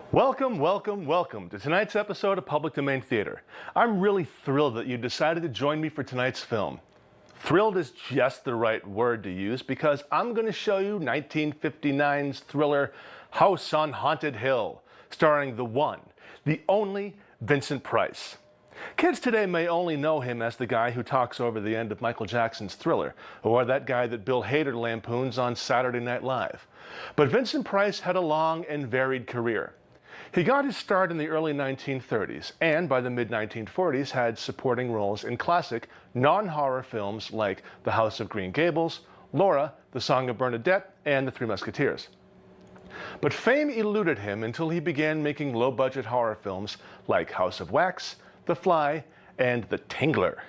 Welcome, welcome, welcome to tonight's episode of Public Domain Theater. I'm really thrilled that you decided to join me for tonight's film. Thrilled is just the right word to use because I'm going to show you 1959's thriller House on Haunted Hill, starring the one, the only Vincent Price. Kids today may only know him as the guy who talks over the end of Michael Jackson's Thriller, or that guy that Bill Hader lampoons on Saturday Night Live. But Vincent Price had a long and varied career. He got his start in the early 1930s, and by the mid-1940s had supporting roles in classic, non-horror films like The House of Green Gables, Laura, The Song of Bernadette, and The Three Musketeers. But fame eluded him until he began making low-budget horror films like House of Wax, The Fly, and The Tingler.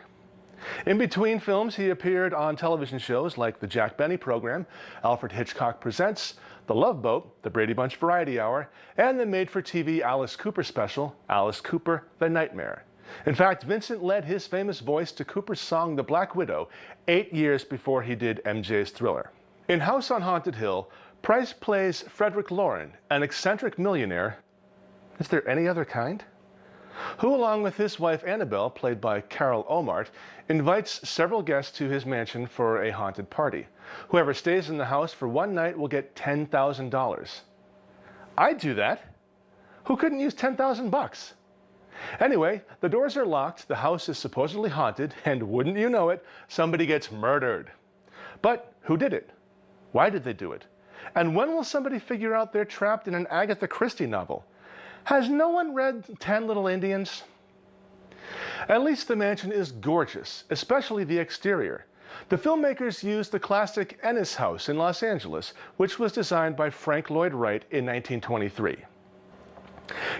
In between films, he appeared on television shows like The Jack Benny Program, Alfred Hitchcock Presents, The Love Boat, The Brady Bunch Variety Hour, and the made-for-TV Alice Cooper special, Alice Cooper, The Nightmare. In fact, Vincent led his famous voice to Cooper's song The Black Widow 8 years before he did MJ's Thriller. In House on Haunted Hill, Price plays Frederick Loren, an eccentric millionaire. Is there any other kind? Who, along with his wife Annabelle, played by Carol Omart, invites several guests to his mansion for a haunted party. Whoever stays in the house for one night will get $10,000. I'd do that. Who couldn't use 10,000 bucks? Anyway, the doors are locked, the house is supposedly haunted, and wouldn't you know it, somebody gets murdered. But who did it? Why did they do it? And when will somebody figure out they're trapped in an Agatha Christie novel? Has no one read 10 Little Indians? At least the mansion is gorgeous, especially the exterior. The filmmakers used the classic Ennis House in Los Angeles, which was designed by Frank Lloyd Wright in 1923.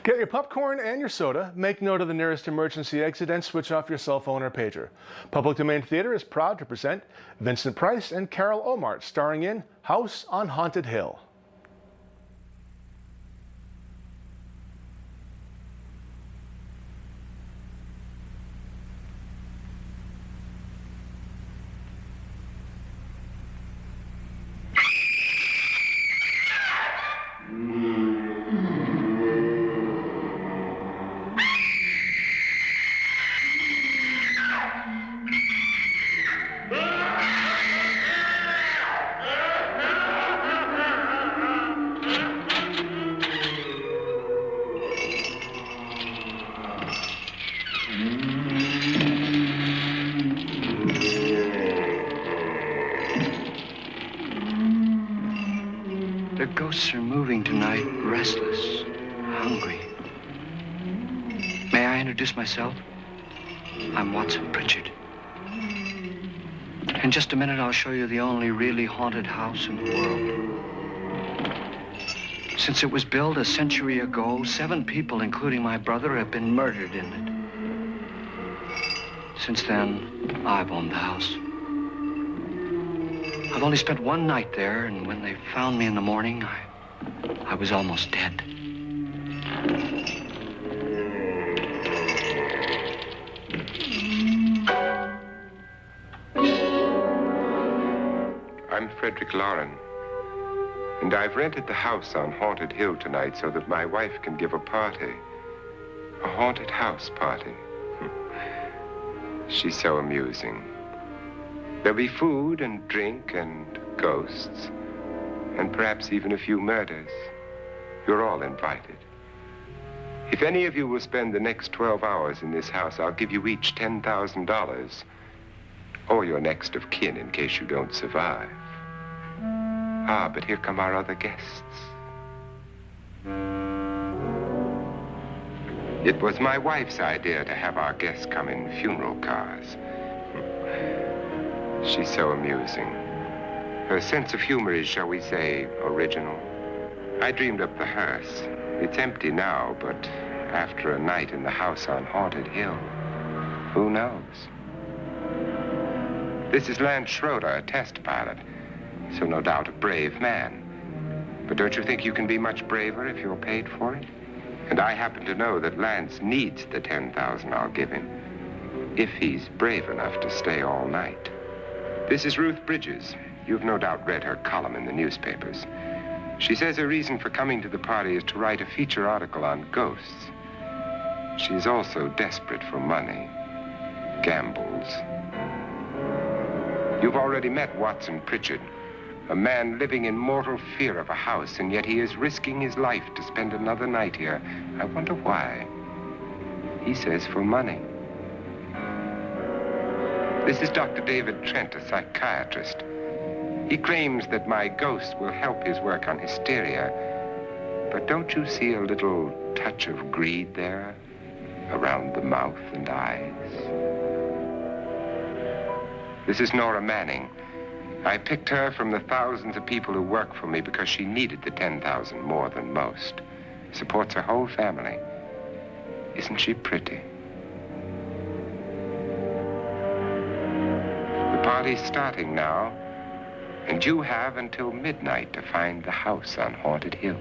Get your popcorn and your soda, make note of the nearest emergency exit, and switch off your cell phone or pager. Public Domain Theater is proud to present Vincent Price and Carol Omart, starring in House on Haunted Hill. The ghosts are moving tonight, restless, hungry. May I introduce myself? I'm Watson Pritchard. In just a minute, I'll show you the only really haunted house in the world. Since it was built a century ago, 7 people, including my brother, have been murdered in it. Since then, I've owned the house. I've only spent one night there, and when they found me in the morning, I was almost dead. I'm Frederick Loren, and I've rented the house on Haunted Hill tonight so that my wife can give a party. A haunted house party. She's so amusing. There'll be food and drink and ghosts, and perhaps even a few murders. You're all invited. If any of you will spend the next 12 hours in this house, I'll give you each $10,000. Or your next of kin in case you don't survive. Ah, but here come our other guests. It was my wife's idea to have our guests come in funeral cars. She's so amusing. Her sense of humor is, shall we say, original. I dreamed up the hearse. It's empty now, but after a night in the house on Haunted Hill, who knows? This is Lance Schroeder, a test pilot, so no doubt a brave man. But don't you think you can be much braver if you're paid for it? And I happen to know that Lance needs the $10,000 I'll give him, if he's brave enough to stay all night. This is Ruth Bridges. You've no doubt read her column in the newspapers. She says her reason for coming to the party is to write a feature article on ghosts. She's also desperate for money, gambles. You've already met Watson Pritchard, a man living in mortal fear of a house, and yet he is risking his life to spend another night here. I wonder why. He says for money. This is Dr. David Trent, a psychiatrist. He claims that my ghost will help his work on hysteria. But don't you see a little touch of greed there, around the mouth and eyes? This is Nora Manning. I picked her from the thousands of people who work for me because she needed the $10,000 more than most. Supports her whole family. Isn't she pretty? The party's starting now, and you have until midnight to find the house on Haunted Hill.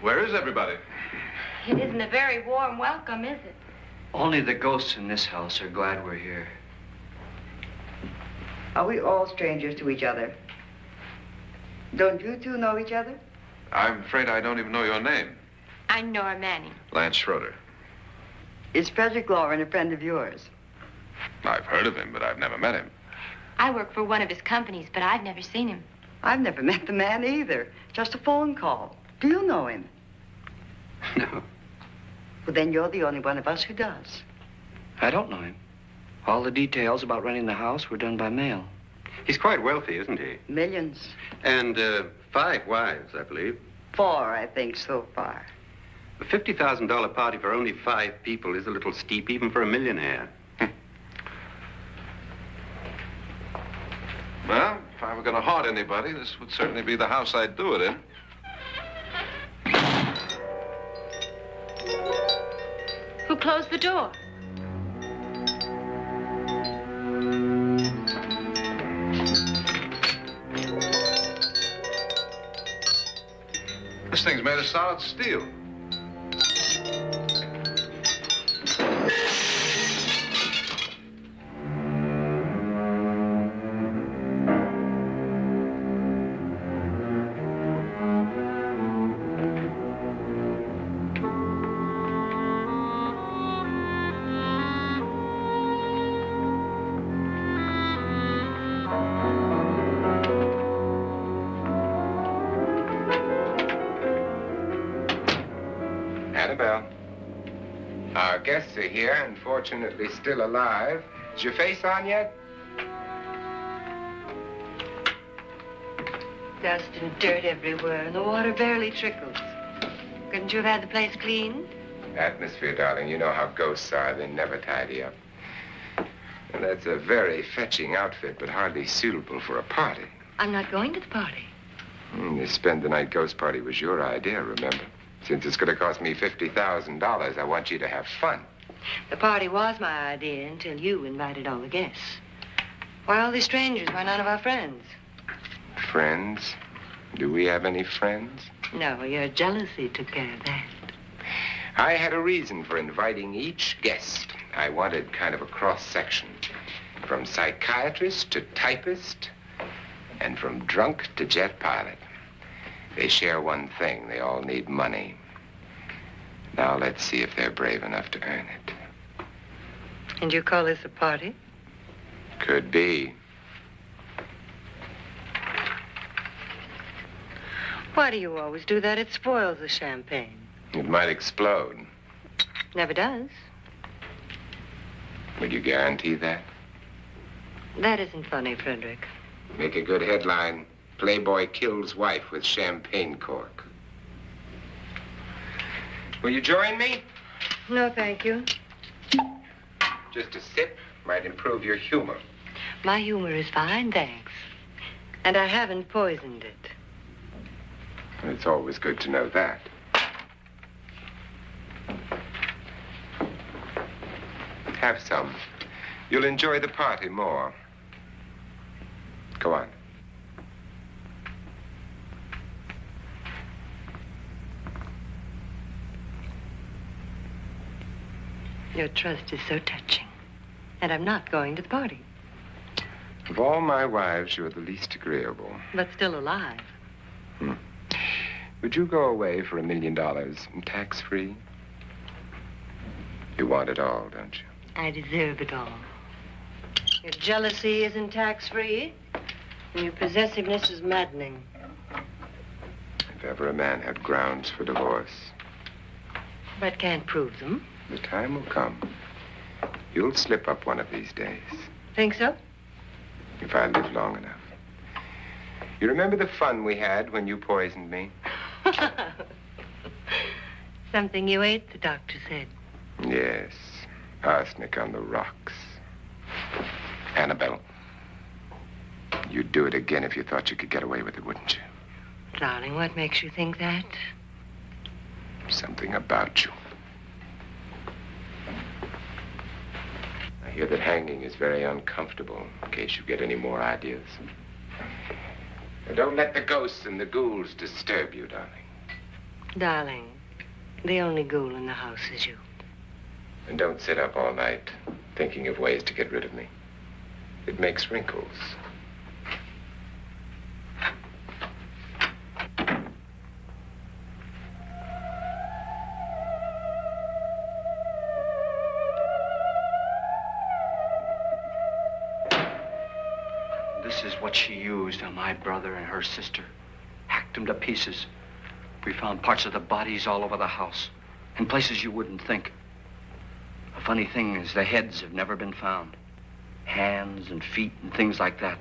Where is everybody? It isn't a very warm welcome, is it? Only the ghosts in this house are glad we're here. Are we all strangers to each other? Don't you two know each other? I'm afraid I don't even know your name. I'm Nora Manning. Lance Schroeder. Is Frederick Lauren a friend of yours? I've heard of him, but I've never met him. I work for one of his companies, but I've never seen him. I've never met the man either. Just a phone call. Do you know him? No, Well, then you're the only one of us who does. I don't know him. All the details about renting the house were done by mail. He's quite wealthy, isn't he? Millions. And 5 wives, I believe. 4, I think, so far. A $50,000 party for only 5 people is a little steep, even for a millionaire. Well, if I were going to haunt anybody, this would certainly be the house I'd do it in. Who closed the door? This thing's made of solid steel. Annabelle, our guests are here, unfortunately still alive. Is your face on yet? Dust and dirt everywhere, and the water barely trickles. Couldn't you have had the place cleaned? Atmosphere, darling. You know how ghosts are. They never tidy up. And that's a very fetching outfit, but hardly suitable for a party. I'm not going to the party. The spend-the-night ghost party was your idea, remember? Since it's going to cost me $50,000, I want you to have fun. The party was my idea until you invited all the guests. Why all these strangers? Why none of our friends? Friends? Do we have any friends? No, your jealousy took care of that. I had a reason for inviting each guest. I wanted kind of a cross-section. From psychiatrist to typist, and from drunk to jet pilot. They share one thing. They all need money. Now let's see if they're brave enough to earn it. And you call this a party? Could be. Why do you always do that? It spoils the champagne. It might explode. Never does. Would you guarantee that? That isn't funny, Frederick. Make a good headline. Playboy kills wife with champagne cork. Will you join me? No, thank you. Just a sip might improve your humor. My humor is fine, thanks. And I haven't poisoned it. It's always good to know that. Have some. You'll enjoy the party more. Go on. Your trust is so touching. And I'm not going to the party. Of all my wives, you're the least agreeable. But still alive. Would you go away for $1 million and tax-free? You want it all, don't you? I deserve it all. Your jealousy isn't tax-free, and your possessiveness is maddening. If ever a man had grounds for divorce, But can't prove them. the time will come. You'll slip up one of these days, Think so? if I live long enough. You remember the fun we had when you poisoned me? Something you ate, the doctor said. Yes, arsenic on the rocks. Annabelle, you'd do it again if you thought you could get away with it, wouldn't you? Darling, what makes you think that? Something about you. I hear that hanging is very uncomfortable, in case you get any more ideas. Now, don't let the ghosts and the ghouls disturb you, darling. Darling, the only ghoul in the house is you. And don't sit up all night thinking of ways to get rid of me. It makes wrinkles. This is what she used on my brother and her sister. Hacked them to pieces. We found parts of the bodies all over the house, in places you wouldn't think. The funny thing is the heads have never been found. Hands and feet and things like that.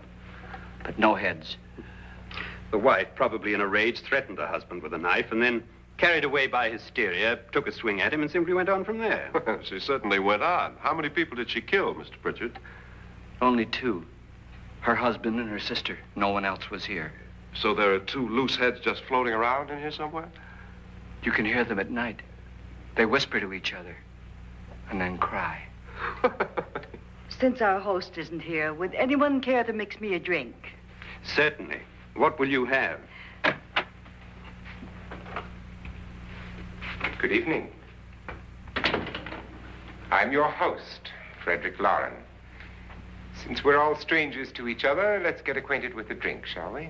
But no heads. The wife, probably in a rage, threatened her husband with a knife and then, carried away by hysteria, took a swing at him and simply went on from there. She certainly went on. How many people did she kill, Mr. Pritchard? Only two. Her husband and her sister. No one else was here. So there are two loose heads just floating around in here somewhere? You can hear them at night. They whisper to each other and then cry. Since our host isn't here, would anyone care to mix me a drink? Certainly. What will you have? Good evening. I'm your host, Frederick Lauren. Since we're all strangers to each other, let's get acquainted with the drink, shall we?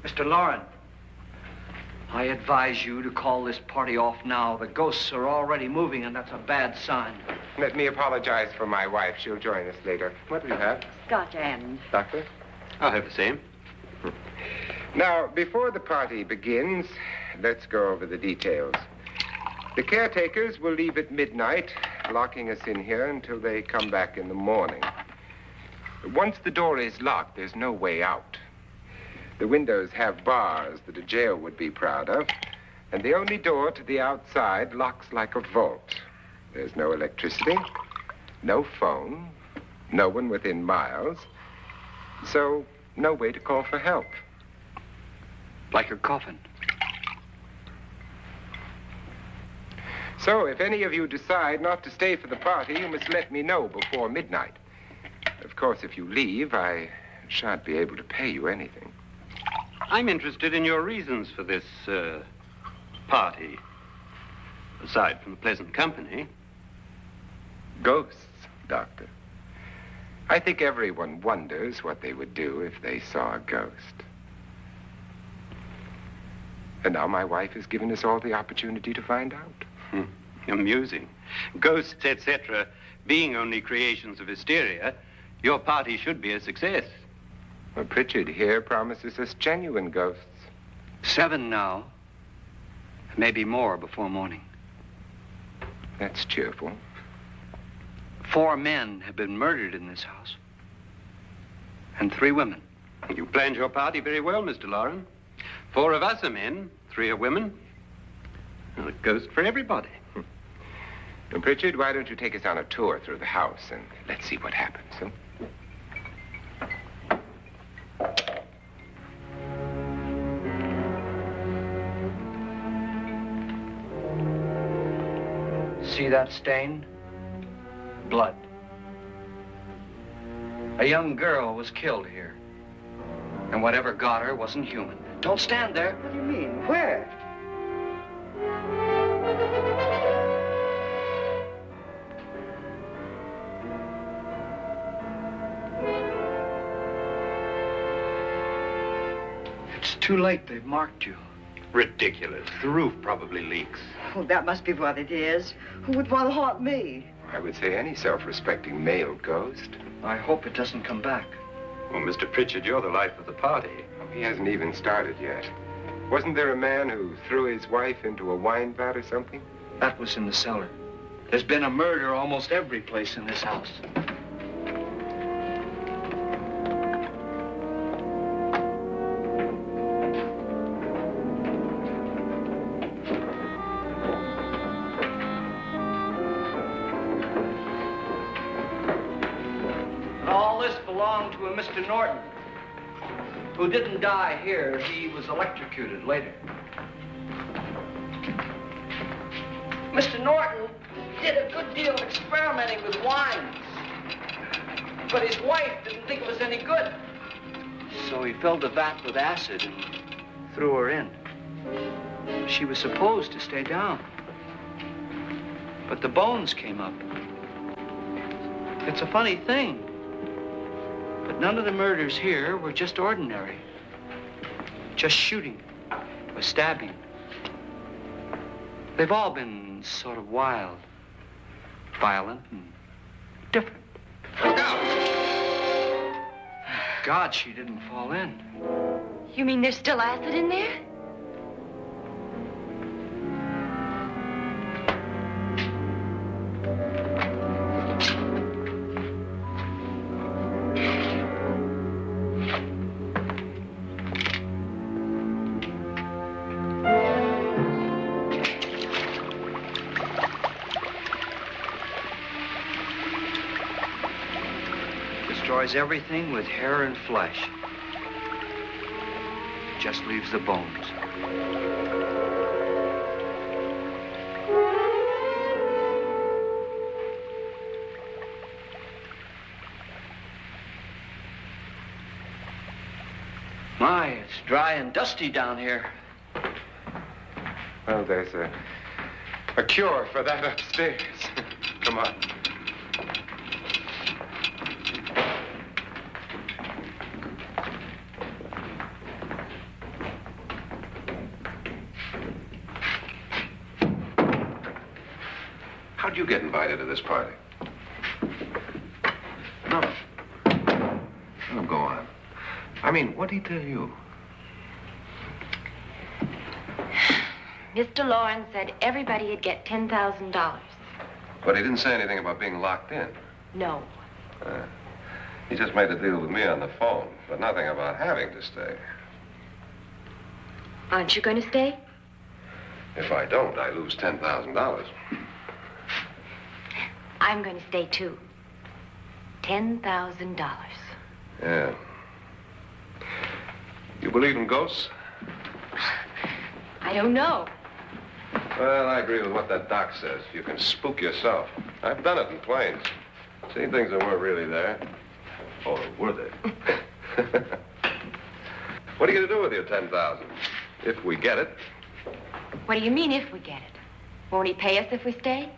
Mr. Lauren, I advise you to call this party off now. The ghosts are already moving, and that's a bad sign. Let me apologize for my wife. She'll join us later. What will you have? Scotch and. Doctor? I'll have the same. Now, before the party begins, let's go over the details. The caretakers will leave at midnight, locking us in here until they come back in the morning. Once the door is locked, there's no way out. The windows have bars that a jail would be proud of, and the only door to the outside locks like a vault. There's no electricity, no phone, no one within miles, so no way to call for help. Like a coffin. So if any of you decide not to stay for the party, you must let me know before midnight. Of course, if you leave, I shan't be able to pay you anything. I'm interested in your reasons for this, party. Aside from the pleasant company. Ghosts, Doctor. I think everyone wonders what they would do if they saw a ghost. And now my wife has given us all the opportunity to find out. Amusing. Ghosts, etc., being only creations of hysteria, your party should be a success. Well, Pritchard here promises us genuine ghosts. 7 now. Maybe more before morning. That's cheerful. 4 men have been murdered in this house. And 3 women. You planned your party very well, Mr. Lauren. 4 of us are men, 3 are women. Well, a ghost for everybody. And Pritchard, why don't you take us on a tour through the house and let's see what happens, huh? See that stain? Blood. A young girl was killed here. And whatever got her wasn't human. Don't stand there. What do you mean? Where? It's too late. They've marked you. Ridiculous. The roof probably leaks. Oh, that must be what it is. Who would want to haunt me? I would say any self-respecting male ghost. I hope it doesn't come back. Well, Mr. Pritchard, you're the life of the party. Oh, he hasn't even started yet. Wasn't there a man who threw his wife into a wine vat or something? That was in the cellar. There's been a murder almost every place in this house. And all this belonged to a Mr. Norton, who didn't die here. He was electrocuted later. Mr. Norton did a good deal of experimenting with wines, but his wife didn't think it was any good. So he filled the vat with acid and threw her in. She was supposed to stay down, but the bones came up. It's a funny thing, but none of the murders here were just ordinary. Just shooting or stabbing. They've all been sort of wild, violent, and different. Look out! God she didn't fall in. You mean there's still acid in there? Destroys everything with hair and flesh. Just leaves the bones. My, it's dry and dusty down here. Well, there's a cure for that upstairs. Come on. How'd you get invited to this party? No. Oh, go on. I mean, what'd he tell you? Mr. Lawrence said everybody'd get $10,000. But he didn't say anything about being locked in. No. He just made a deal with me on the phone, but nothing about having to stay. Aren't you going to stay? If I don't, I lose $10,000. I'm going to stay, too. $10,000. Yeah. You believe in ghosts? I don't know. Well, I agree with what that doc says. You can spook yourself. I've done it in planes. Seen things that weren't really there. Or were they? What are you going to do with your $10,000? If we get it. What do you mean, if we get it? Won't he pay us if we stay?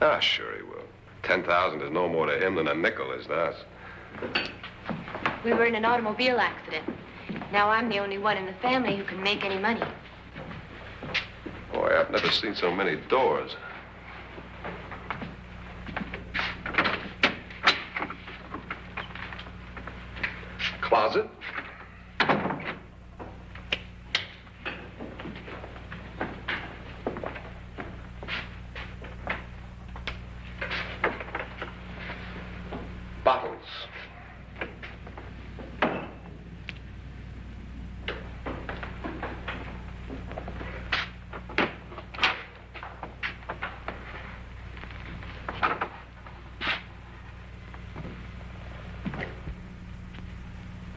Ah, sure he will. 10,000 is no more to him than a nickel is to us. We were in an automobile accident. Now I'm the only one in the family who can make any money. Boy, I've never seen so many doors. Closet. Bottles.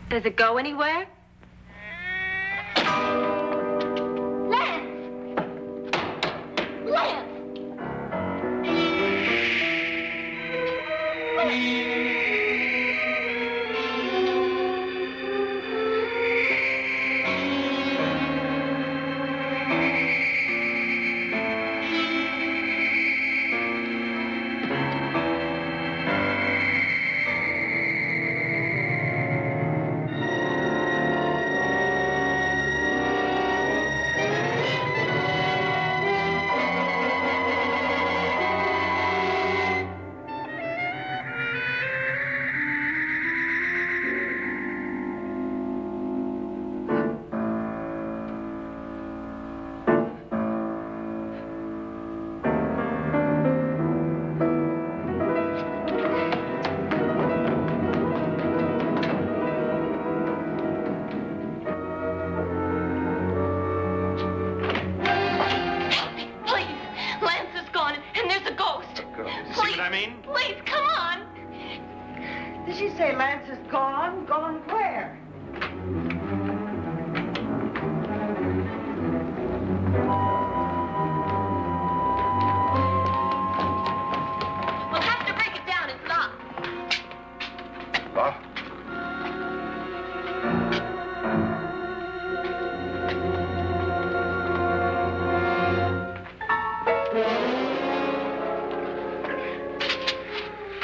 Does it go anywhere? Lance! Lance! Please, come on. Did she say Lance is gone? Gone where? We'll have to break it down. It's locked. Locked?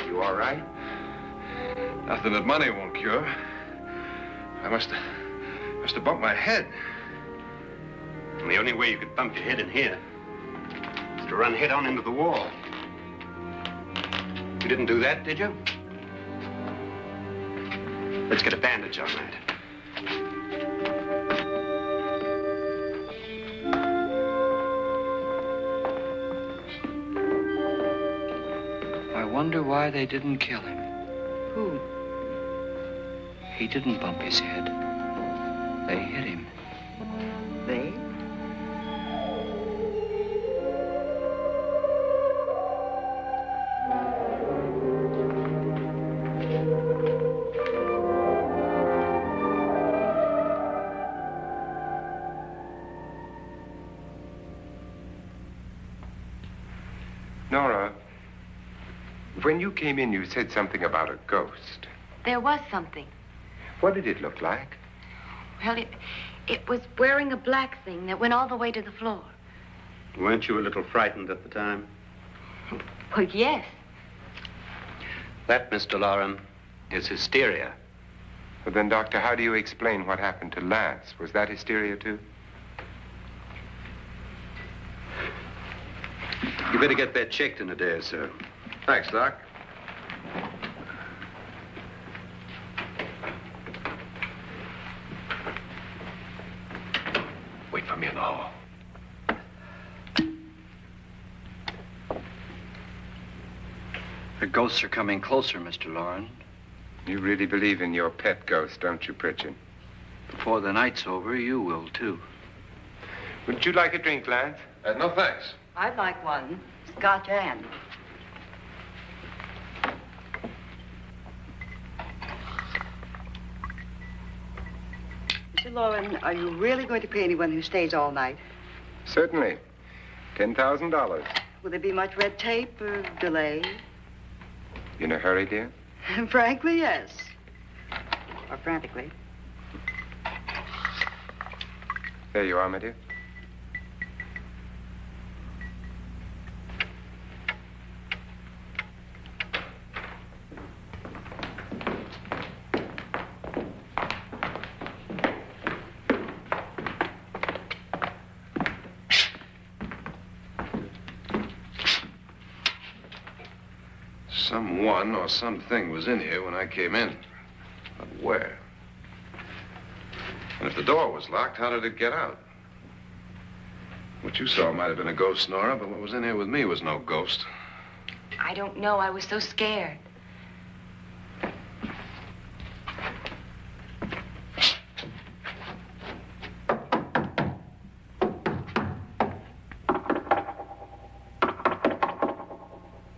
You all right? Nothing that money won't cure. I must have bumped my head. And the only way you could bump your head in here is to run head on into the wall. You didn't do that, did you? Let's get a bandage on that. I wonder why they didn't kill him. Who? He didn't bump his head. They hit him. They? Nora, when you came in, you said something about a ghost. There was something. What did it look like? Well, it was wearing a black thing that went all the way to the floor. Weren't you a little frightened at the time? Well, yes. That, Mr. Loren, is hysteria. Well, then, Doctor, how do you explain what happened to Lance? Was that hysteria, too? You better get that checked in a day or so. Thanks, Doc. Wait for me in the hall. The ghosts are coming closer, Mr. Loren. You really believe in your pet ghost, don't you, Pritchard? Before the night's over, you will, too. Would you like a drink, Lance? No, thanks. I'd like one. Scotch and. Mr. Loren, are you really going to pay anyone who stays all night? Certainly. $10,000. Will there be much red tape or delay? You in a hurry, dear? Frankly, yes. Or frantically. There you are, my dear. Someone or something was in here when I came in. But where? And if the door was locked, how did it get out? What you saw might have been a ghost, Nora, but what was in here with me was no ghost. I don't know. I was so scared. Does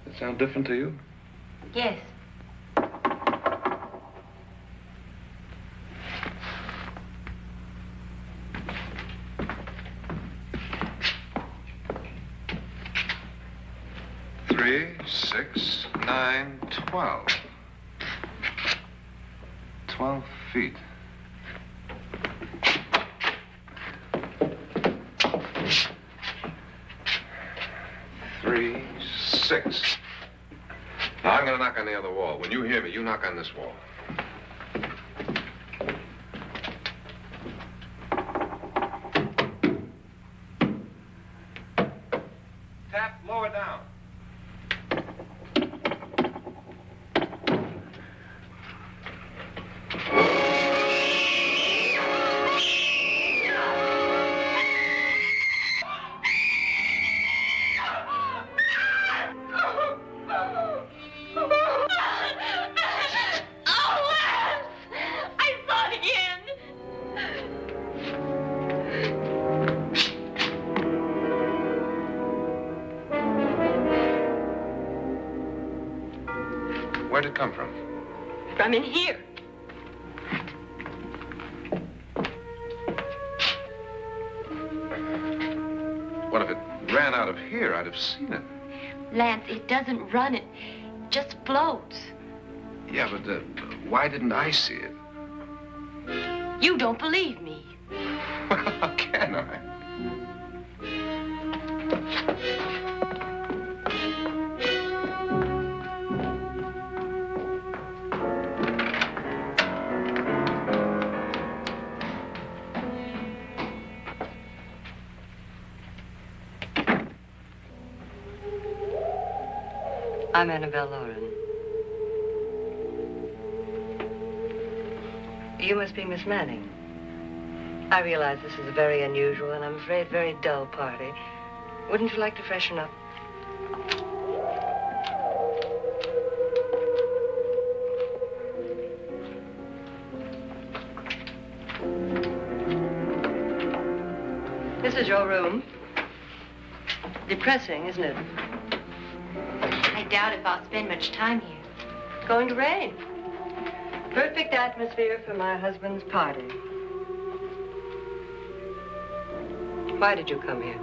it sound different to you? Yes. Three, 6, 9, 12. 12 feet. Three, 6. Now, I'm going to knock on the other wall. When you hear me, you knock on this wall. Tap lower down. Where'd it come from? From in here. What if it ran out of here? I'd have seen it. Lance, it doesn't run. It just floats. Yeah, but why didn't I see it? You don't believe me. Well, how can I? I'm Annabelle Loren. You must be Miss Manning. I realize this is a very unusual and I'm afraid very dull party. Wouldn't you like to freshen up? This is your room. Depressing, isn't it? I doubt if I'll spend much time here. It's going to rain. Perfect atmosphere for my husband's party. Why did you come here?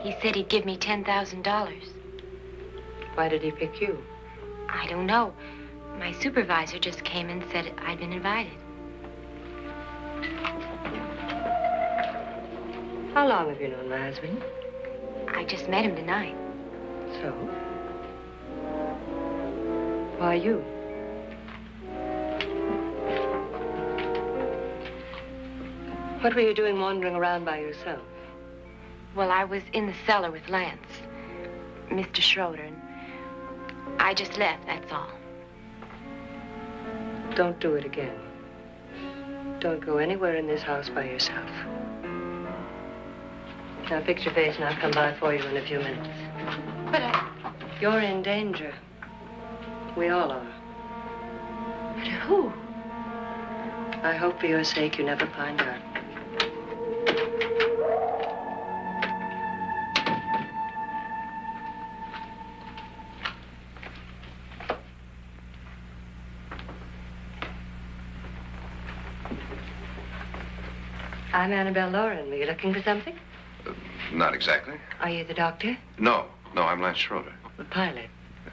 He said he'd give me $10,000. Why did he pick you? I don't know. My supervisor just came and said I'd been invited. How long have you known my husband? I just met him tonight. So? Why you? What were you doing wandering around by yourself? Well, I was in the cellar with Lance, Mr. Schroeder, and I just left, that's all. Don't do it again. Don't go anywhere in this house by yourself. Now fix your face and I'll come by for you in a few minutes. But You're in danger. We all are. But who? I hope for your sake you never find out. I'm Annabelle Lauren. Were you looking for something? Not exactly. Are you the doctor? No, I'm Lance Schroeder. The pilot.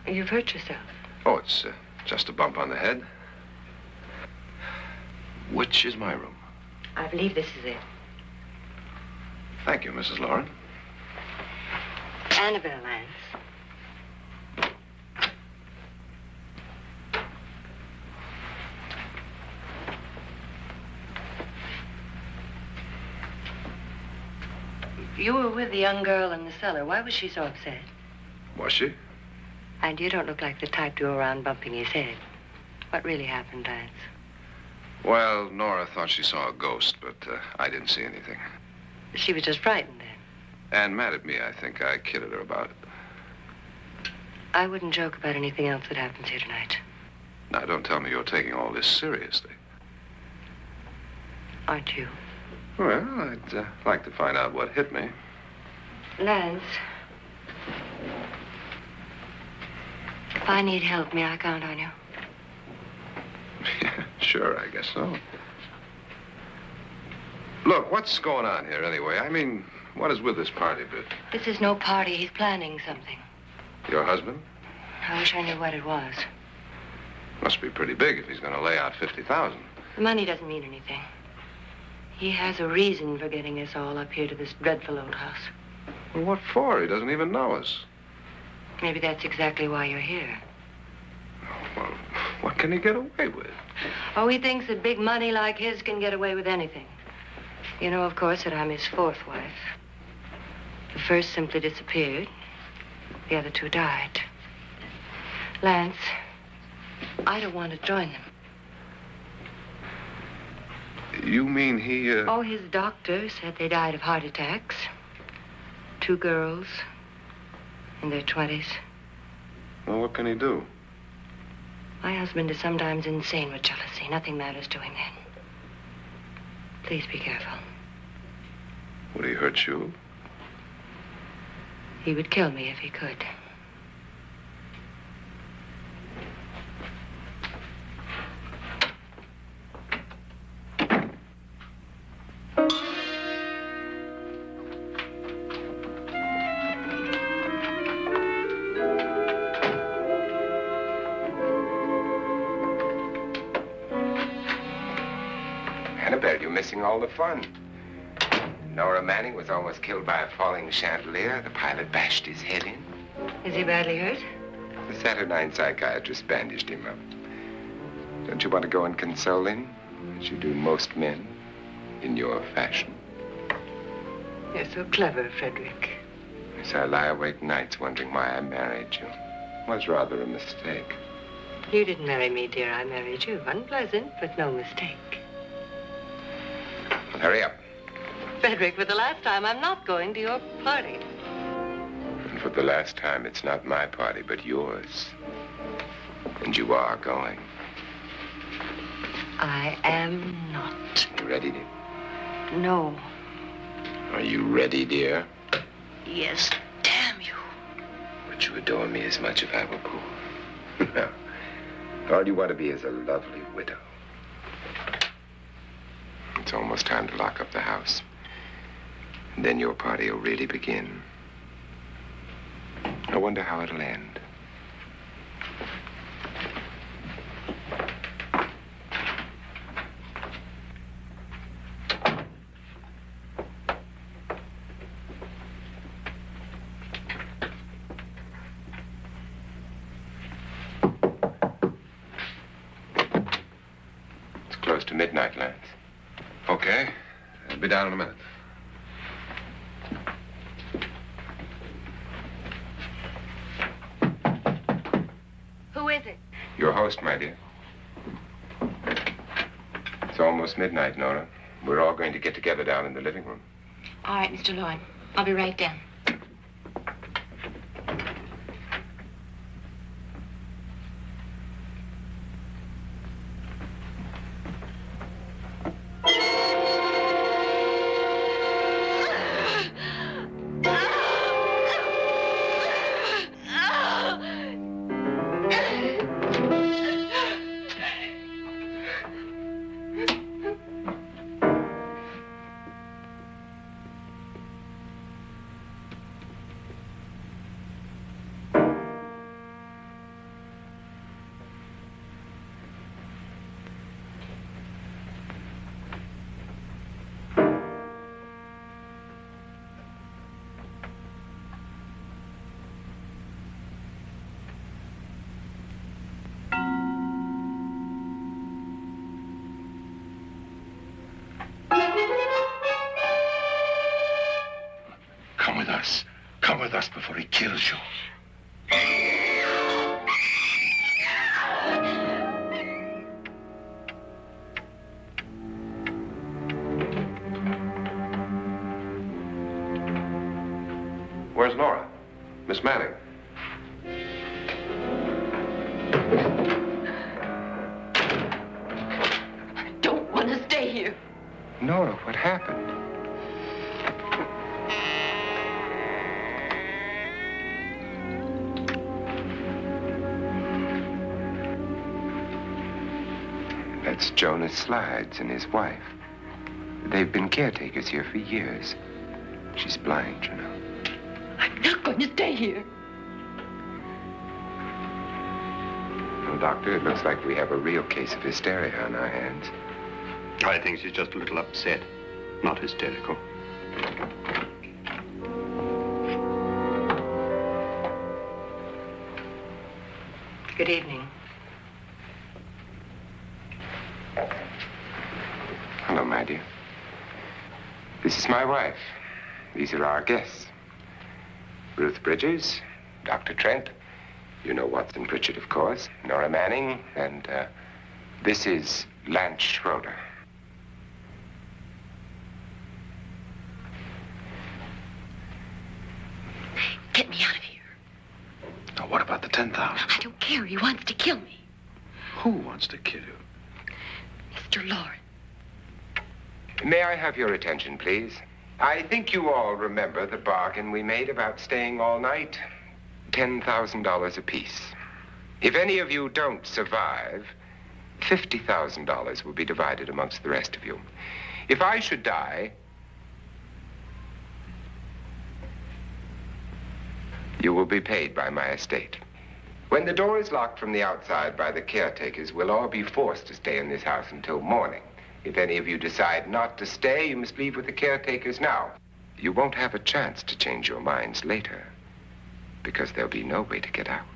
You've hurt yourself. Oh, it's just a bump on the head. Which is my room? I believe this is it. Thank you, Mrs. Lauren. Annabelle Lance. You were with the young girl in the cellar. Why was she so upset? Was she? And you don't look like the type to go around bumping his head. What really happened, Lance? Well, Nora thought she saw a ghost, but I didn't see anything. She was just frightened then. And mad at me, I think. I kidded her about it. I wouldn't joke about anything else that happens here tonight. Now, don't tell me you're taking all this seriously. Aren't you? Well, I'd like to find out what hit me. Lance. If I need help, may I count on you? Sure, I guess so. Look, what's going on here anyway? I mean, what is with this party bit? This is no party. He's planning something. Your husband? I wish I knew what it was. Must be pretty big if he's going to lay out 50,000. The money doesn't mean anything. He has a reason for getting us all up here to this dreadful old house. Well, what for? He doesn't even know us. Maybe that's exactly why you're here. Well, what can he get away with? Oh, he thinks that big money like his can get away with anything. You know, of course, that I'm his fourth wife. The first simply disappeared. The other two died. Lance, I don't want to join them. You mean he, Oh, his doctor said they died of heart attacks. 2 girls in their 20s. Well, what can he do? My husband is sometimes insane with jealousy. Nothing matters to him then. Please be careful. Would he hurt you? He would kill me if he could. Annabelle, you're missing all the fun. Nora Manning was almost killed by a falling chandelier. The pilot bashed his head in. Is he badly hurt? The Saturnine psychiatrist bandaged him up. Don't you want to go and console him, as you do most men, in your fashion? You're so clever, Frederick. Yes, I lie awake nights wondering why I married you. It was rather a mistake. You didn't marry me, dear. I married you. Unpleasant, but no mistake. Hurry up. Frederick, for the last time, I'm not going to your party. And for the last time, it's not my party, but yours. And you are going. I am not. You ready, dear? No. Are you ready, dear? Yes, damn you. Would you adore me as much if I were poor? No. All you want to be is a lovely widow. It's almost time to lock up the house. And then your party will really begin. I wonder how it'll end. It's close to midnight, Lance. Okay. I'll be down in a minute. Who is it? Your host, my dear. It's almost midnight, Nora. We're all going to get together down in the living room. All right, Mr. Lloyd. I'll be right down. Come with us. Come with us before he kills you. Where's Nora? Miss Manning. I don't want to stay here. Nora, what happened? That's Jonas Slides and his wife. They've been caretakers here for years. She's blind, you know. I'm not going to stay here. Well, Doctor, it looks like we have a real case of hysteria on our hands. I think she's just a little upset, not hysterical. Good evening. Hello, my dear. This is my wife. These are our guests. Ruth Bridges, Dr. Trent. You know Watson Pritchard, of course. Nora Manning, and this is Lance Schroeder. Get me out of here. Now, what about the 10,000? I don't care. He wants to kill me. Who wants to kill you? Mr. Lawrence. May I have your attention, please? I think you all remember the bargain we made about staying all night. $10,000 apiece. If any of you don't survive, $50,000 will be divided amongst the rest of you. If I should die, you will be paid by my estate. When the door is locked from the outside by the caretakers, we'll all be forced to stay in this house until morning. If any of you decide not to stay, you must leave with the caretakers now. You won't have a chance to change your minds later, because there'll be no way to get out.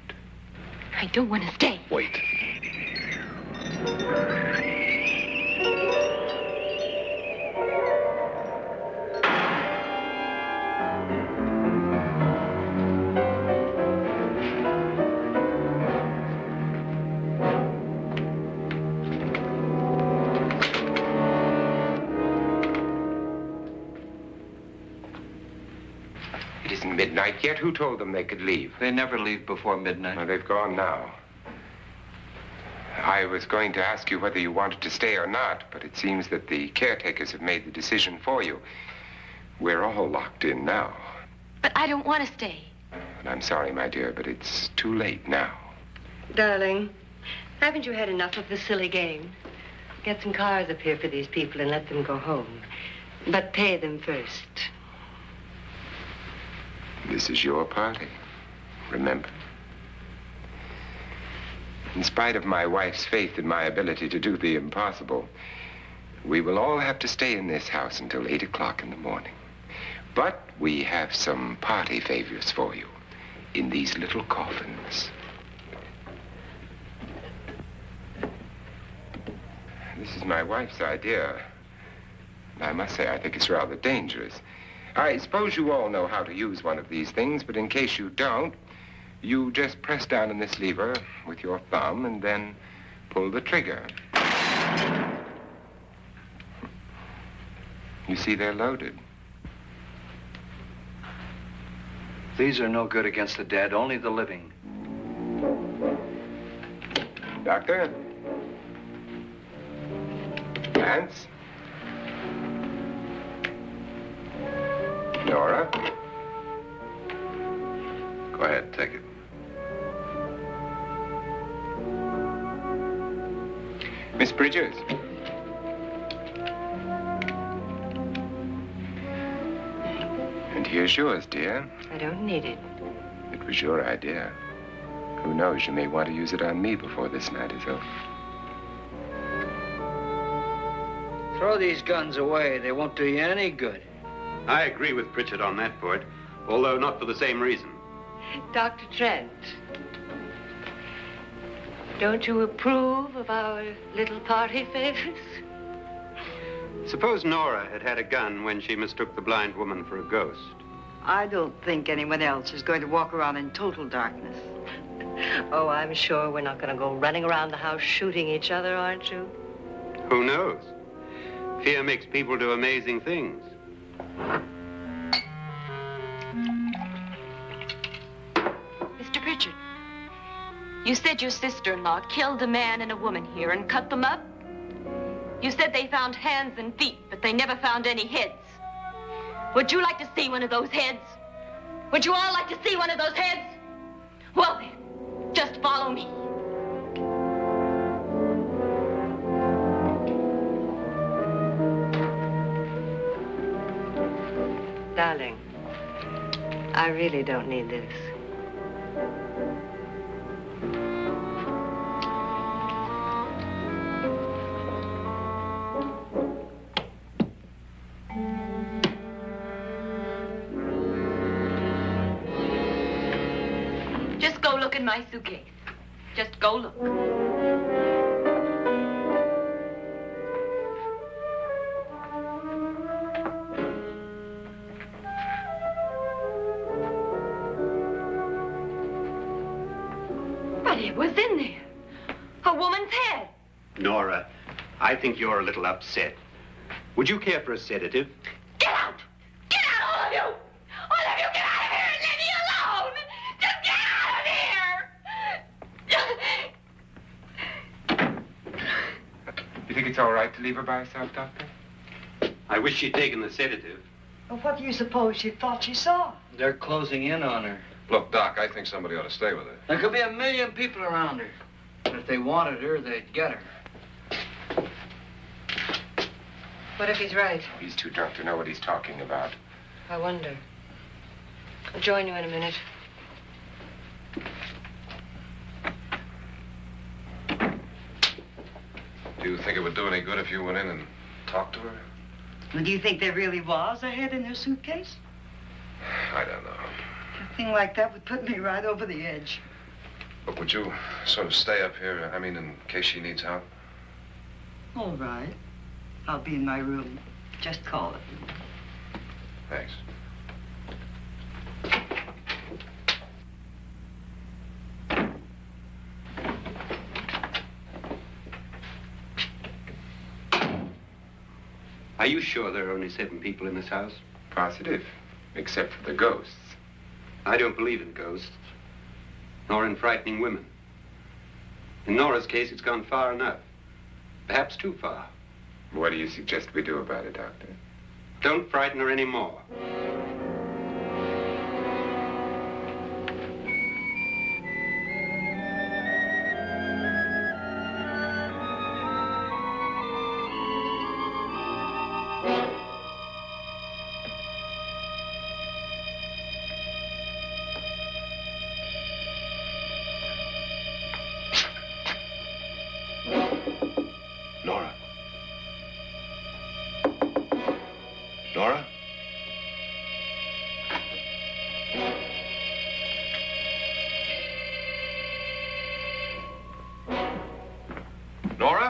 I don't want to stay. Wait. midnight yet? Who told them they could leave? They never leave before midnight. Well, they've gone now. I was going to ask you whether you wanted to stay or not, but it seems that the caretakers have made the decision for you. We're all locked in now. But I don't want to stay. And I'm sorry, my dear, but it's too late now. Darling, haven't you had enough of the silly game? Get some cars up here for these people and let them go home. But pay them first. This is your party, remember? In spite of my wife's faith in my ability to do the impossible, we will all have to stay in this house until 8 o'clock in the morning. But we have some party favors for you in these little coffins. This is my wife's idea. I must say, I think it's rather dangerous. I suppose you all know how to use one of these things, but in case you don't, you just press down on this lever with your thumb and then pull the trigger. You see, they're loaded. These are no good against the dead, only the living. Doctor? Lance? Nora? Go ahead, take it. Miss Bridges? And here's yours, dear. I don't need it. It was your idea. Who knows, you may want to use it on me before this night is over. Throw these guns away. They won't do you any good. I agree with Pritchard on that point, although not for the same reason. Dr. Trent, don't you approve of our little party favors? Suppose Nora had had a gun when she mistook the blind woman for a ghost. I don't think anyone else is going to walk around in total darkness. Oh, I'm sure we're not going to go running around the house shooting each other, aren't you? Who knows? Fear makes people do amazing things. Mr. Pritchard, you said your sister-in-law killed a man and a woman here and cut them up? You said they found hands and feet, but they never found any heads. Would you like to see one of those heads? Would you all like to see one of those heads? Well then, just follow me. Darling, I really don't need this. Just go look in my suitcase. Just go look. But it was in there. A woman's head. Nora, I think you're a little upset. Would you care for a sedative? Get out! Get out, all of you! All of you, get out of here and leave me alone! Just get out of here! You think it's all right to leave her by herself, Doctor? I wish she'd taken the sedative. Well, what do you suppose she thought she saw? They're closing in on her. Look, Doc, I think somebody ought to stay with her. There could be 1,000,000 people around her. But if they wanted her, they'd get her. What if he's right? He's too drunk to know what he's talking about. I wonder. I'll join you in a minute. Do you think it would do any good if you went in and talked to her? Well, do you think there really was a head in her suitcase? I don't know. A thing like that would put me right over the edge. But would you sort of stay up here, I mean, in case she needs help? All right. I'll be in my room. Just call it. Thanks. Are you sure there are only 7 people in this house? Positive, except for the ghosts. I don't believe in ghosts, nor in frightening women. In Nora's case, it's gone far enough. Perhaps too far. What do you suggest we do about it, Doctor? Don't frighten her anymore. Nora? Nora? Nora?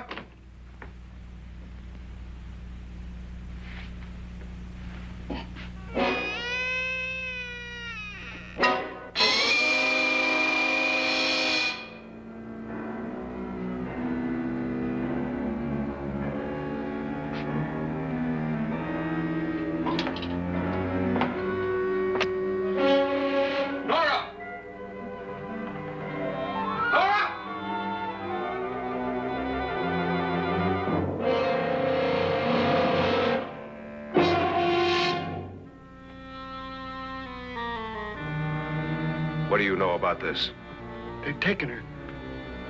Nora! Nora! What do you know about this? They've taken her.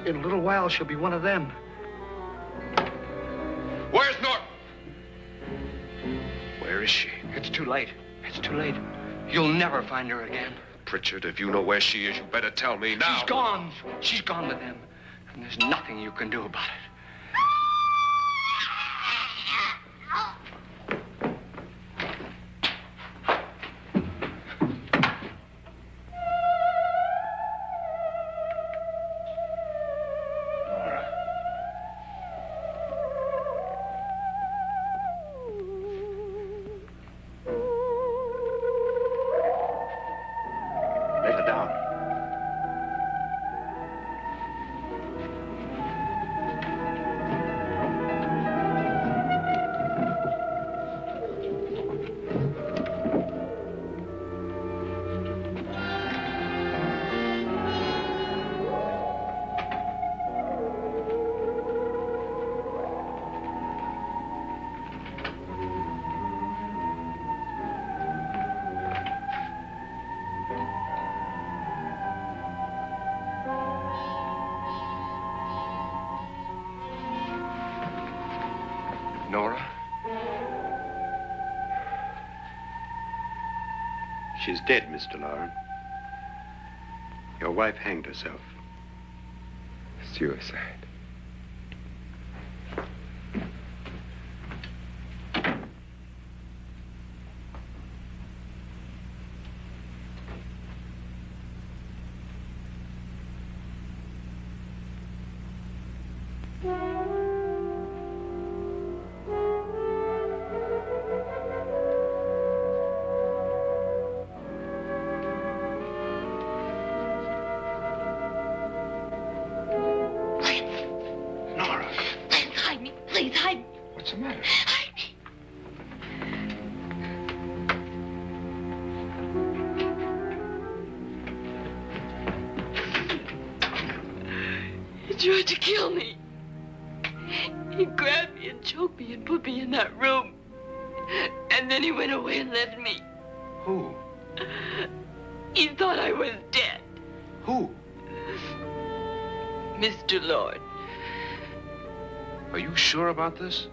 In a little while, she'll be one of them. Where's Norton? Where is she? It's too late. It's too late. You'll never find her again. Pritchard, if you know where she is, you better tell me now. She's gone. She's gone with them. And there's nothing you can do about it. Nora. Lay her down. Nora? She's dead, Mr. Loren. Your wife hanged herself. Suicide. Nora, Hide me, please, hide me. What's the matter? Hide me. He tried to kill me. He grabbed me and choked me and put me in that room. And then he went away and left me. who? He thought I was dead. Who? Mr. Lord. Are you sure about this?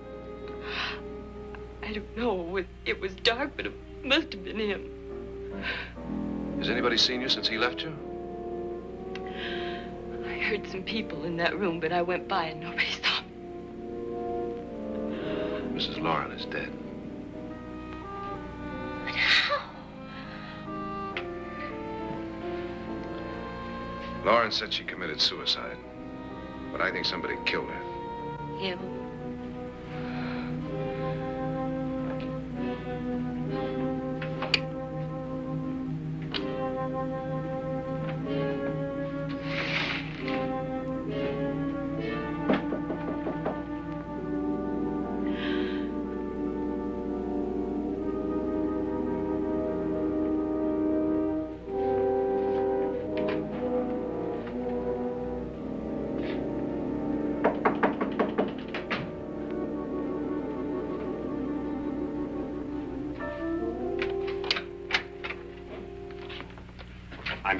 I don't know. It was dark, but it must have been him. Has anybody seen you since he left you? I heard some people in that room, but I went by and nobody saw me. Mrs. Loren is dead. But how? Loren said she committed suicide, but I think somebody killed her. Him?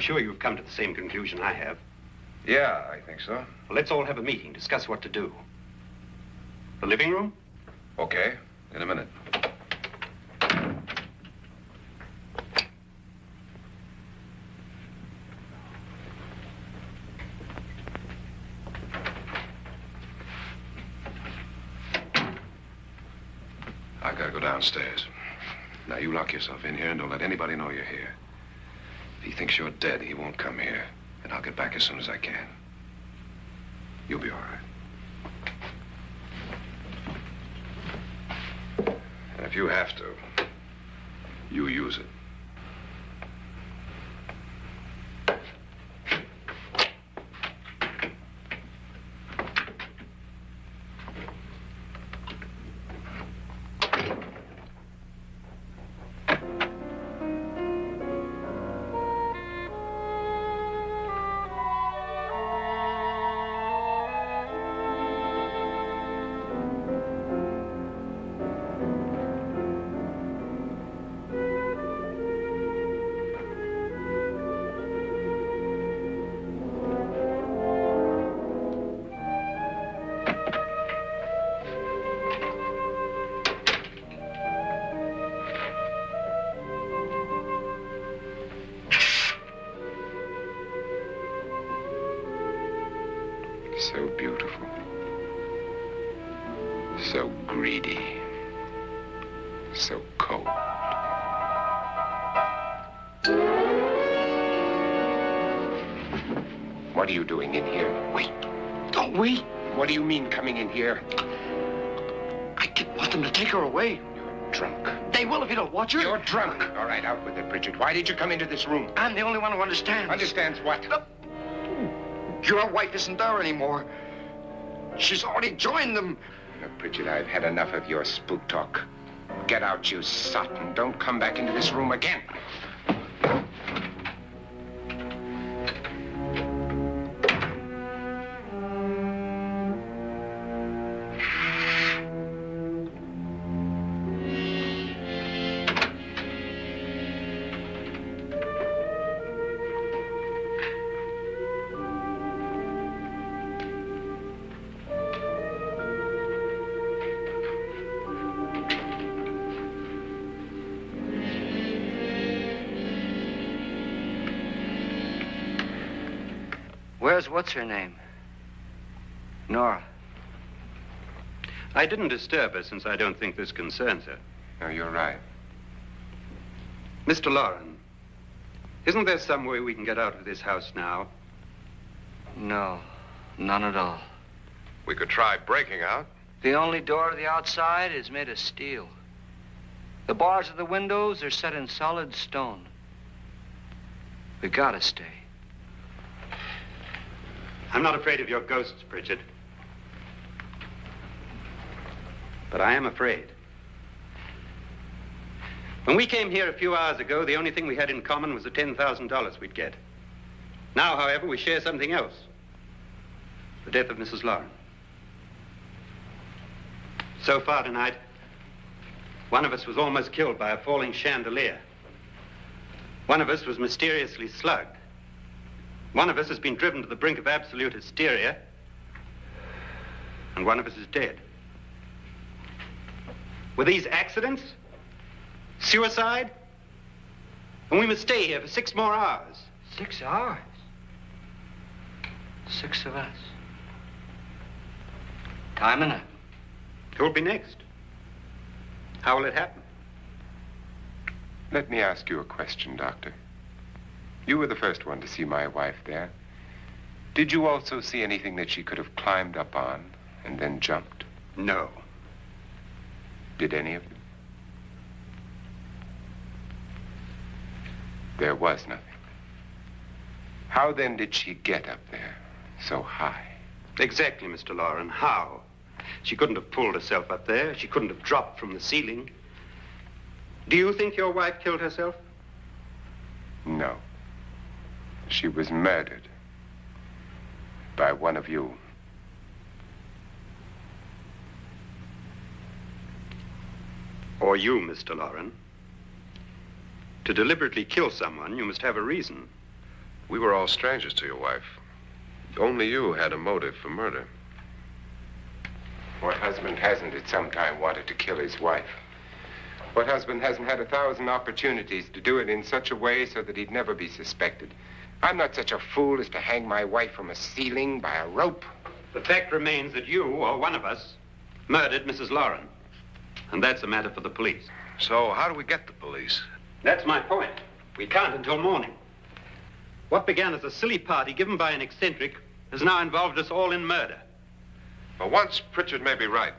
sure you've come to the same conclusion I have. Yeah, I think so. Well, let's all have a meeting, discuss what to do. The living room? Okay, in a minute. I gotta go downstairs. Now, you lock yourself in here and don't let anybody know you're here. If he thinks you're dead, he won't come here. And I'll get back as soon as I can. You'll be all right. And if you have to, you use it. So beautiful. So greedy. So cold. What are you doing in here? Wait. Don't wait. What do you mean coming in here? I didn't want them to take her away. You're drunk. They will if you don't watch her. You're drunk. All right, out with it, Bridget. Why did you come into this room? I'm the only one who understands. Understands what? Your wife isn't there anymore. She's already joined them. Now, Bridget, I've had enough of your spook talk. Get out, you sot, and don't come back into this room again. Where's what's-her-name? Nora. I didn't disturb her since I don't think this concerns her. No, you're right. Mr. Loren, isn't there some way we can get out of this house now? No, none at all. We could try breaking out. The only door to the outside is made of steel. The bars of the windows are set in solid stone. We gotta stay. I'm not afraid of your ghosts, Bridget. But I am afraid. When we came here a few hours ago, the only thing we had in common was the $10,000 we'd get. Now, however, we share something else. The death of Mrs. Loren. So far tonight, one of us was almost killed by a falling chandelier. One of us was mysteriously slugged. One of us has been driven to the brink of absolute hysteria, and one of us is dead. Were these accidents? Suicide? And we must stay here for 6 more hours. 6 hours? 6 of us. Time enough. Who'll be next? How will it happen? Let me ask you a question, Doctor. You were the first one to see my wife there. Did you also see anything that she could have climbed up on and then jumped? No. Did any of you? There was nothing. How then did she get up there so high? Exactly, Mr. Loren. How? She couldn't have pulled herself up there. She couldn't have dropped from the ceiling. Do you think your wife killed herself? No. She was murdered by one of you. Or you, Mr. Loren. To deliberately kill someone, you must have a reason. We were all strangers to your wife. Only you had a motive for murder. What husband hasn't at some time wanted to kill his wife? What husband hasn't had 1,000 opportunities to do it in such a way so that he'd never be suspected? I'm not such a fool as to hang my wife from a ceiling by a rope. The fact remains that you, or one of us, murdered Mrs. Lauren. And that's a matter for the police. So how do we get the police? That's my point. We can't until morning. What began as a silly party given by an eccentric has now involved us all in murder. For once, Pritchard may be right.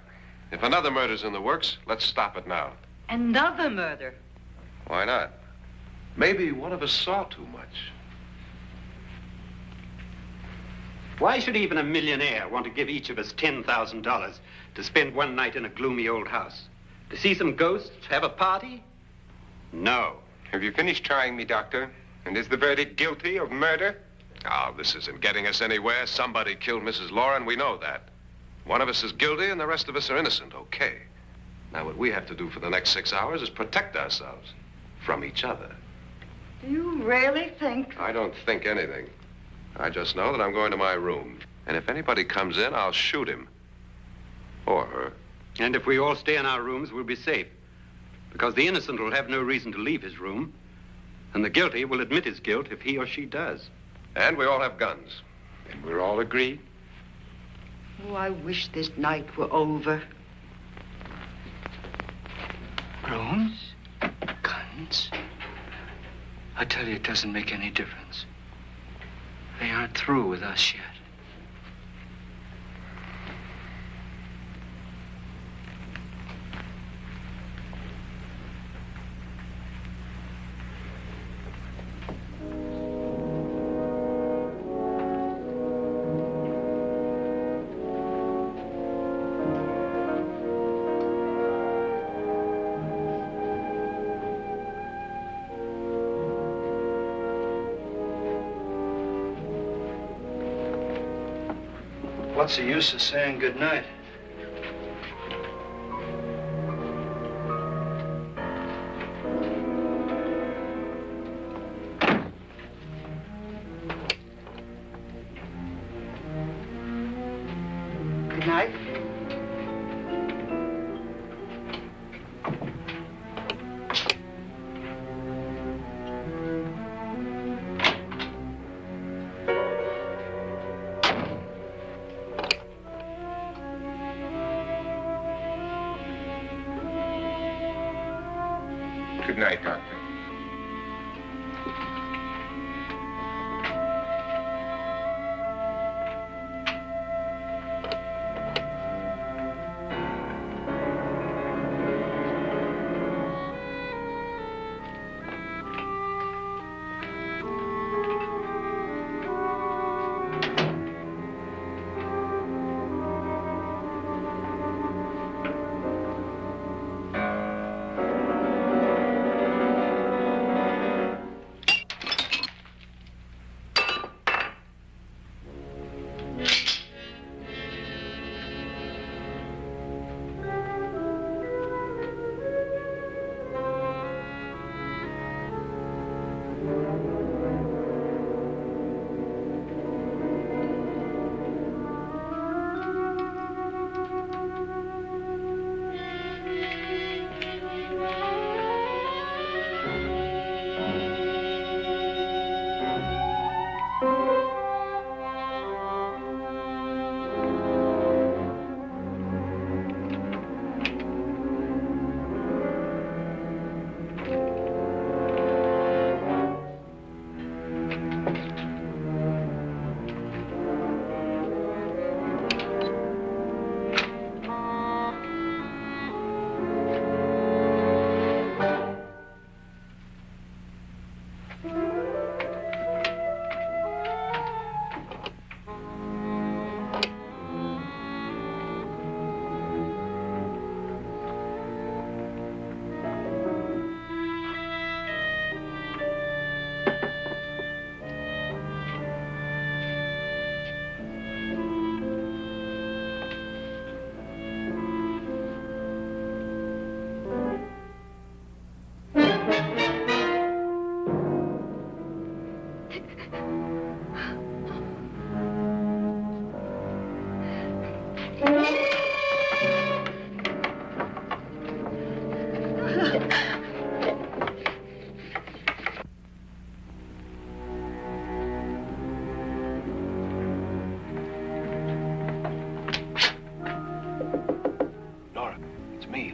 If another murder's in the works, let's stop it now. Another murder? Why not? Maybe one of us saw too much. Why should even a millionaire want to give each of us $10,000 to spend one night in a gloomy old house? To see some ghosts, have a party? No. Have you finished trying me, Doctor? And is the verdict guilty of murder? Oh, this isn't getting us anywhere. Somebody killed Mrs. Lauren, we know that. One of us is guilty and the rest of us are innocent, okay. Now, what we have to do for the next 6 hours is protect ourselves from each other. Do you really think? I don't think anything. I just know that I'm going to my room. And if anybody comes in, I'll shoot him. Or her. And if we all stay in our rooms, we'll be safe. Because the innocent will have no reason to leave his room. And the guilty will admit his guilt if he or she does. And we all have guns. And we're all agreed? Oh, I wish this night were over. Rooms? Guns? I tell you, it doesn't make any difference. They aren't through with us yet. What's the use of saying goodnight? Good night. Good night, Doctor.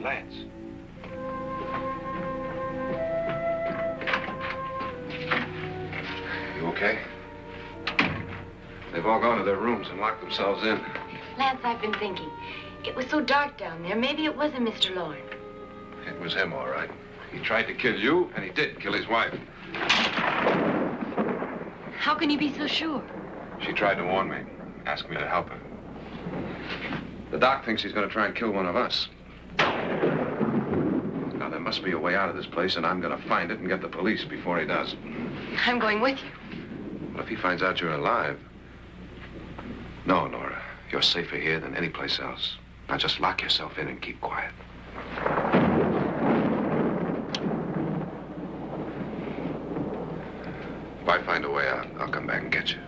Lance. You okay? They've all gone to their rooms and locked themselves in. Lance, I've been thinking. It was so dark down there. Maybe it wasn't Mr. Lorne. It was him, all right. He tried to kill you, and he did kill his wife. How can you be so sure? She tried to warn me, asked me to help her. The doc thinks he's going to try and kill one of us. Now, there must be a way out of this place, and I'm going to find it and get the police before he does. I'm going with you. Well, if he finds out you're alive... No, Nora. You're safer here than any place else. Now, just lock yourself in and keep quiet. If I find a way out, I'll come back and get you.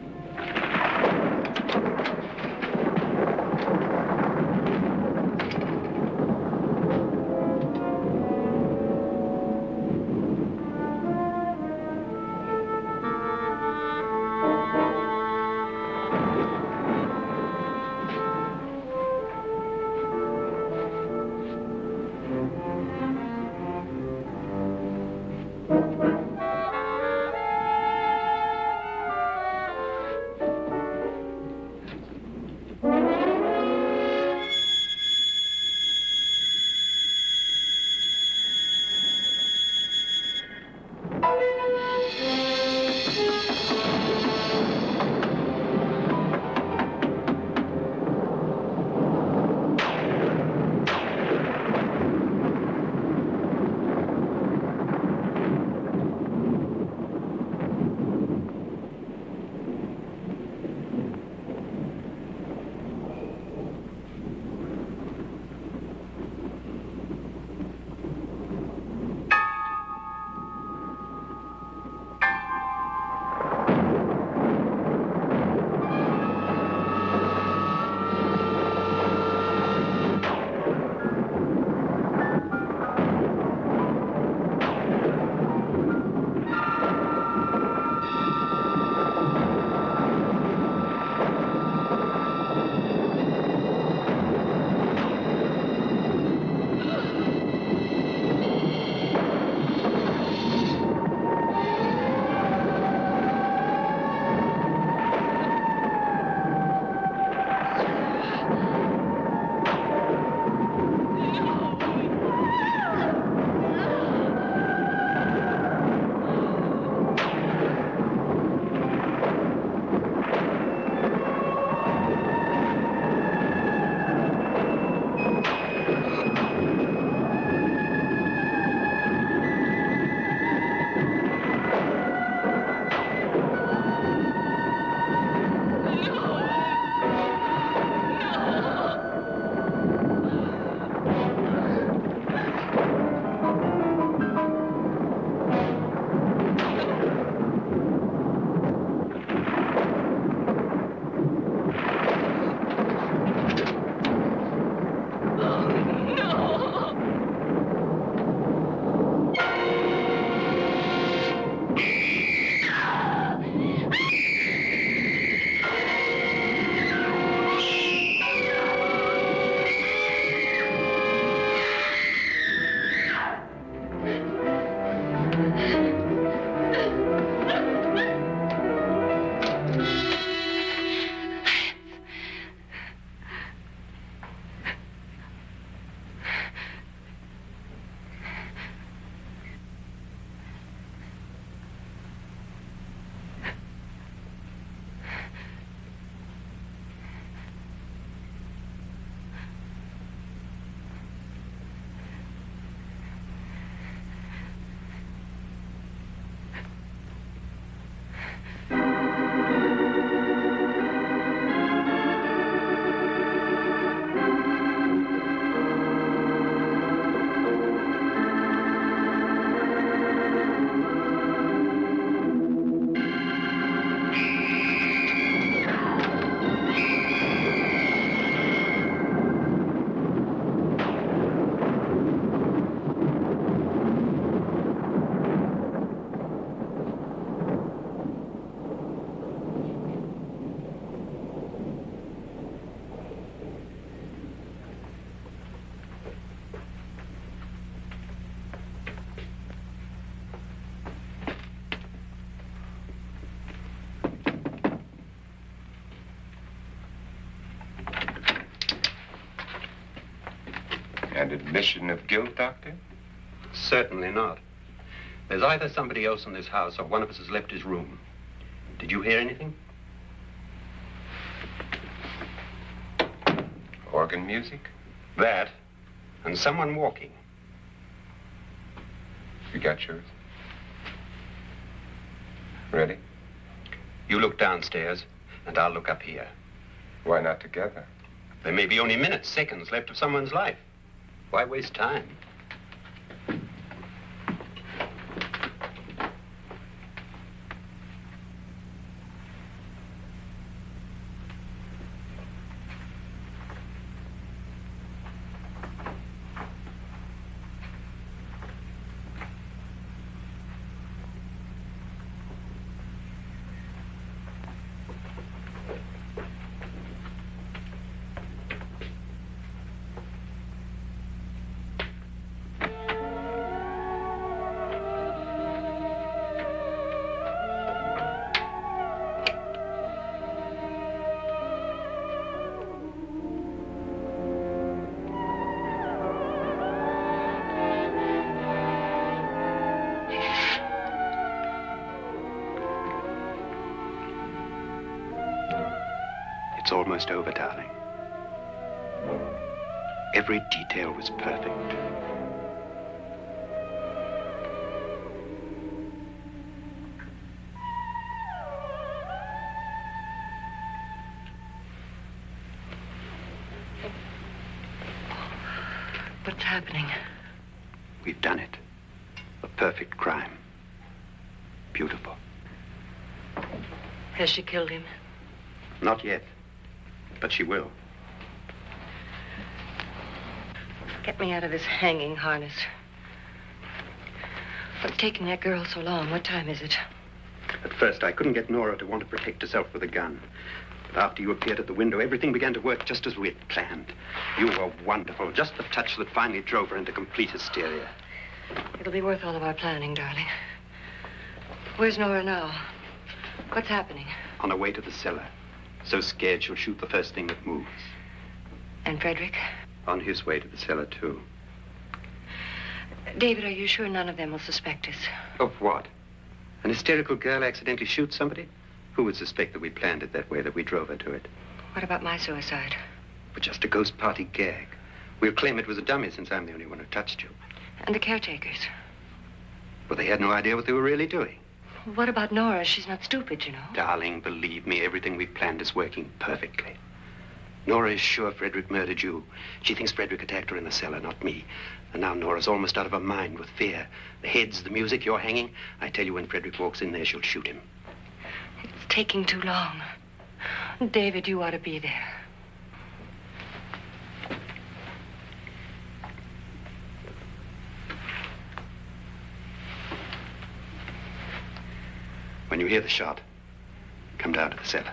And admission of guilt, Doctor? Certainly not. There's either somebody else in this house or one of us has left his room. Did you hear anything? Organ music? That, and someone walking. You got yours? Ready? You look downstairs, and I'll look up here. Why not together? There may be only minutes, seconds left of someone's life. Why waste time? It's almost over, darling. Every detail was perfect. What's happening? We've done it. A perfect crime. Beautiful. Has she killed him? Not yet, but she will. Get me out of this hanging harness. What's taking that girl so long? What time is it? At first, I couldn't get Nora to want to protect herself with a gun. But after you appeared at the window, everything began to work just as we had planned. You were wonderful. Just the touch that finally drove her into complete hysteria. It'll be worth all of our planning, darling. Where's Nora now? What's happening? On her way to the cellar. So scared she'll shoot the first thing that moves. And Frederick? On his way to the cellar, too. David, are you sure none of them will suspect us? Of what? An hysterical girl accidentally shoots somebody? Who would suspect that we planned it that way, that we drove her to it? What about my suicide? But just a ghost party gag. We'll claim it was a dummy since I'm the only one who touched you. And the caretakers? Well, they had no idea what they were really doing. What about Nora? She's not stupid, you know. Darling, believe me, everything we've planned is working perfectly. Nora is sure Frederick murdered you. She thinks Frederick attacked her in the cellar, not me. And now Nora's almost out of her mind with fear. The heads, the music, you're hanging. I tell you, when Frederick walks in there, she'll shoot him. It's taking too long. David, you ought to be there. When you hear the shot, come down to the cellar.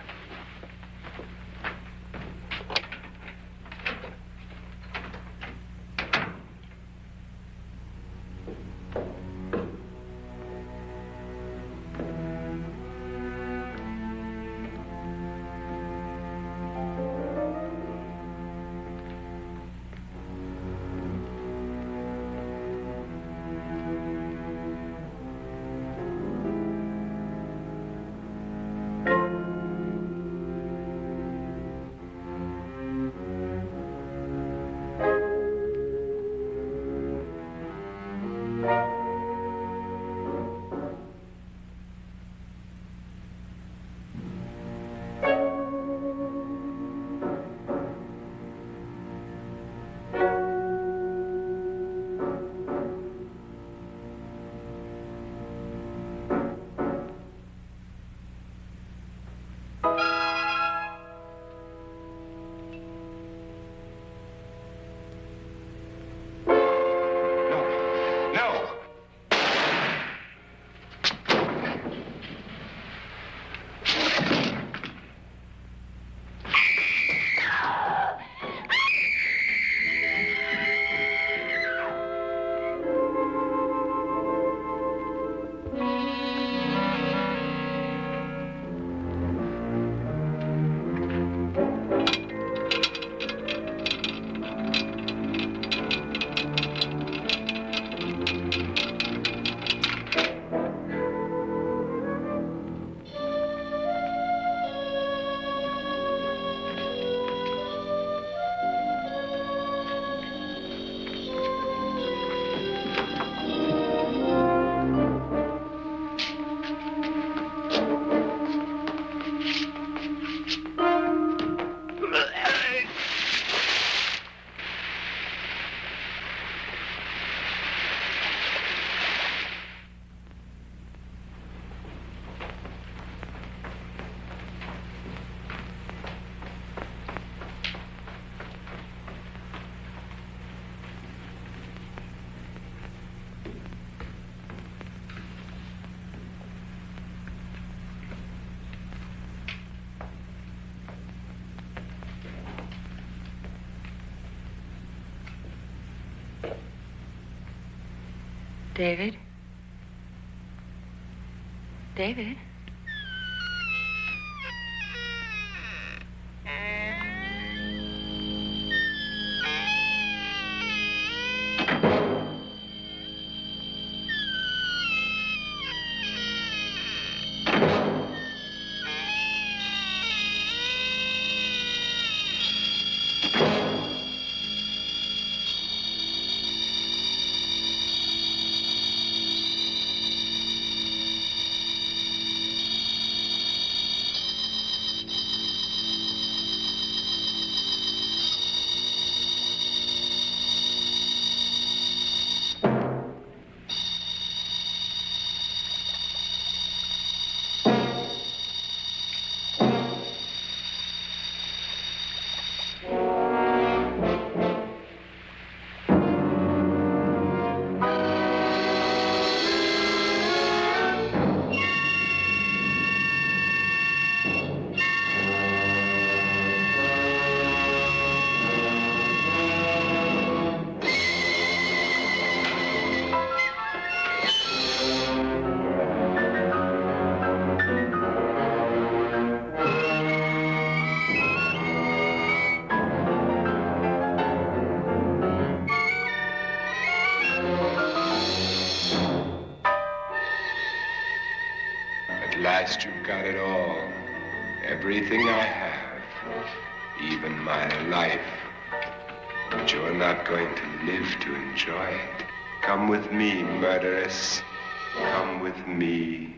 David? David? At last you've got it all. Everything I have. Even my life. But you're not going to live to enjoy it. Come with me, murderess. Come with me.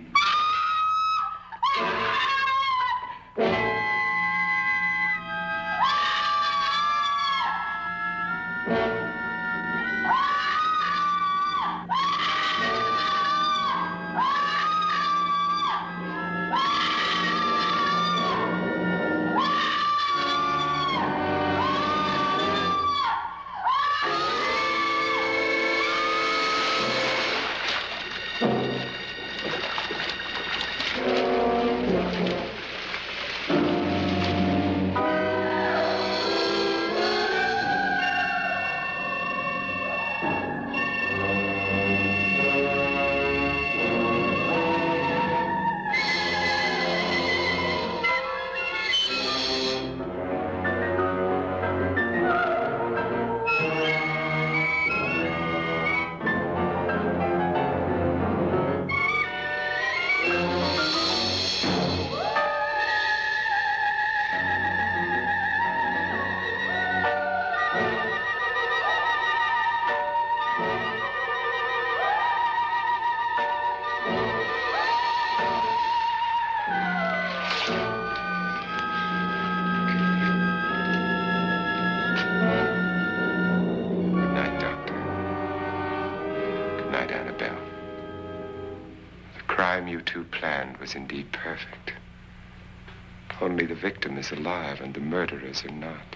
You two planned was indeed perfect. Only the victim is alive and the murderers are not.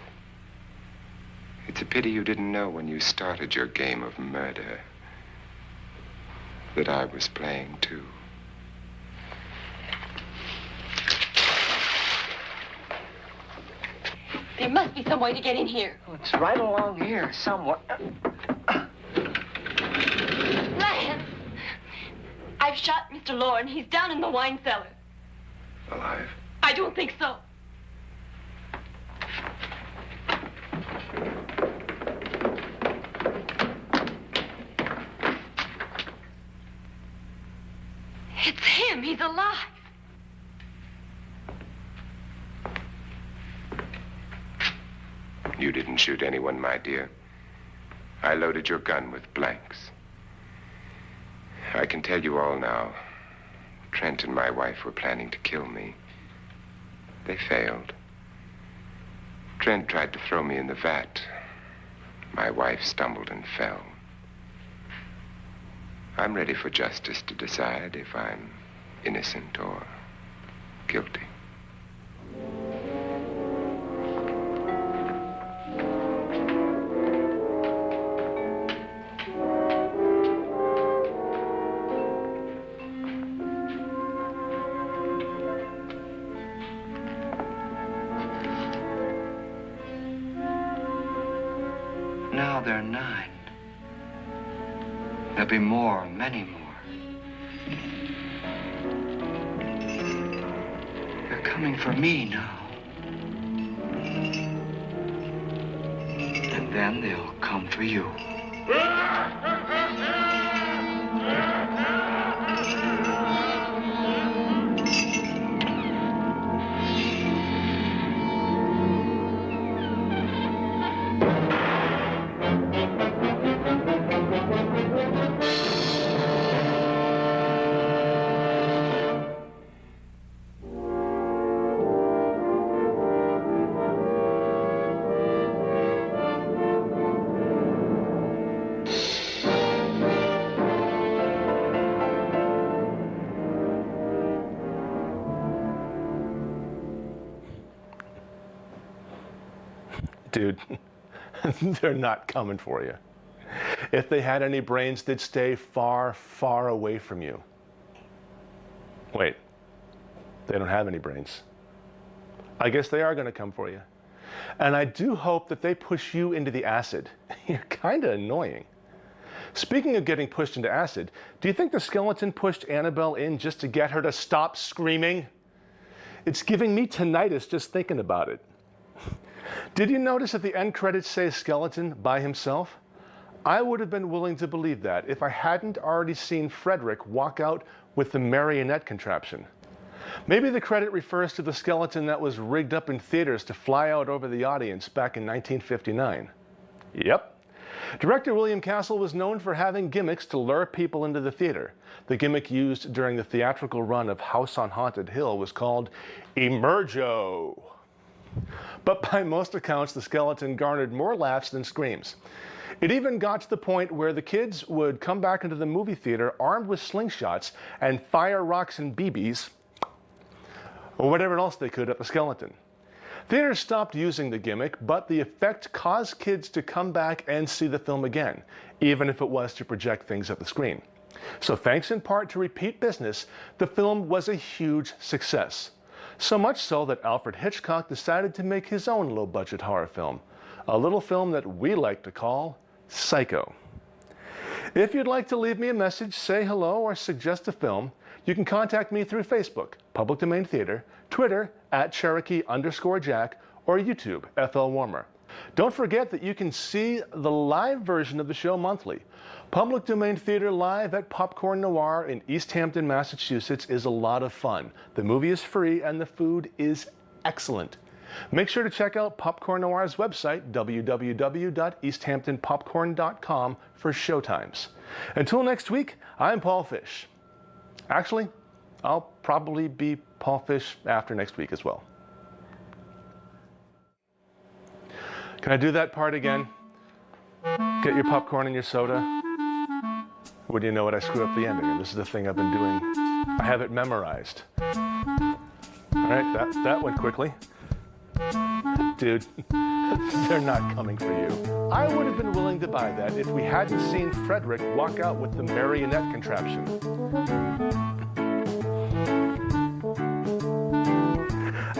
It's a pity you didn't know when you started your game of murder that I was playing too. There must be some way to get in here. Oh, it's right along here somewhere. Lance! I've shot Mr. Loren. He's down in the wine cellar. Alive? I don't think so. It's him. He's alive. You didn't shoot anyone, my dear. I loaded your gun with blanks. I can tell you all now. Trent and my wife were planning to kill me. They failed. Trent tried to throw me in the vat. My wife stumbled and fell. I'm ready for justice to decide if I'm innocent or guilty. Now there are 9. There'll be more, many more. They're coming for me now. And then they'll come for you. Dude, they're not coming for you. If they had any brains, they'd stay far, far away from you. Wait, they don't have any brains. I guess they are going to come for you. And I do hope that they push you into the acid. You're kind of annoying. Speaking of getting pushed into acid, do you think the skeleton pushed Annabelle in just to get her to stop screaming? It's giving me tinnitus just thinking about it. Did you notice at the end credits say skeleton by himself? I would have been willing to believe that if I hadn't already seen Frederick walk out with the marionette contraption. Maybe the credit refers to the skeleton that was rigged up in theaters to fly out over the audience back in 1959. Yep. Director William Castle was known for having gimmicks to lure people into the theater. The gimmick used during the theatrical run of House on Haunted Hill was called Emergo. But by most accounts, the skeleton garnered more laughs than screams. It even got to the point where the kids would come back into the movie theater armed with slingshots and fire rocks and BBs, or whatever else they could at the skeleton. Theaters stopped using the gimmick, but the effect caused kids to come back and see the film again, even if it was to project things at the screen. So thanks in part to repeat business, the film was a huge success. So much so that Alfred Hitchcock decided to make his own low-budget horror film, a little film that we like to call Psycho. If you'd like to leave me a message, say hello, or suggest a film, you can contact me through Facebook, Public Domain Theater, Twitter @Cherokee_Jack, or YouTube, FL Warmer. Don't forget that you can see the live version of the show monthly. Public Domain Theater Live at Popcorn Noir in East Hampton, Massachusetts is a lot of fun. The movie is free and the food is excellent. Make sure to check out Popcorn Noir's website, www.easthamptonpopcorn.com, for showtimes. Until next week, I'm Paul Fish. Actually, I'll probably be Paul Fish after next week as well. Can I do that part again? Get your popcorn and your soda. Wouldn't you know it, I screw up the ending, and this is the thing I've been doing. I have it memorized. All right, that went quickly. Dude, they're not coming for you. I would have been willing to buy that if we hadn't seen Frederick walk out with the marionette contraption.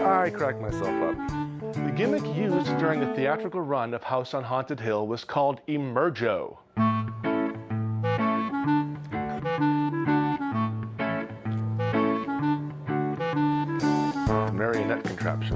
I cracked myself up. The gimmick used during the theatrical run of House on Haunted Hill was called Emergo. The marionette contraption.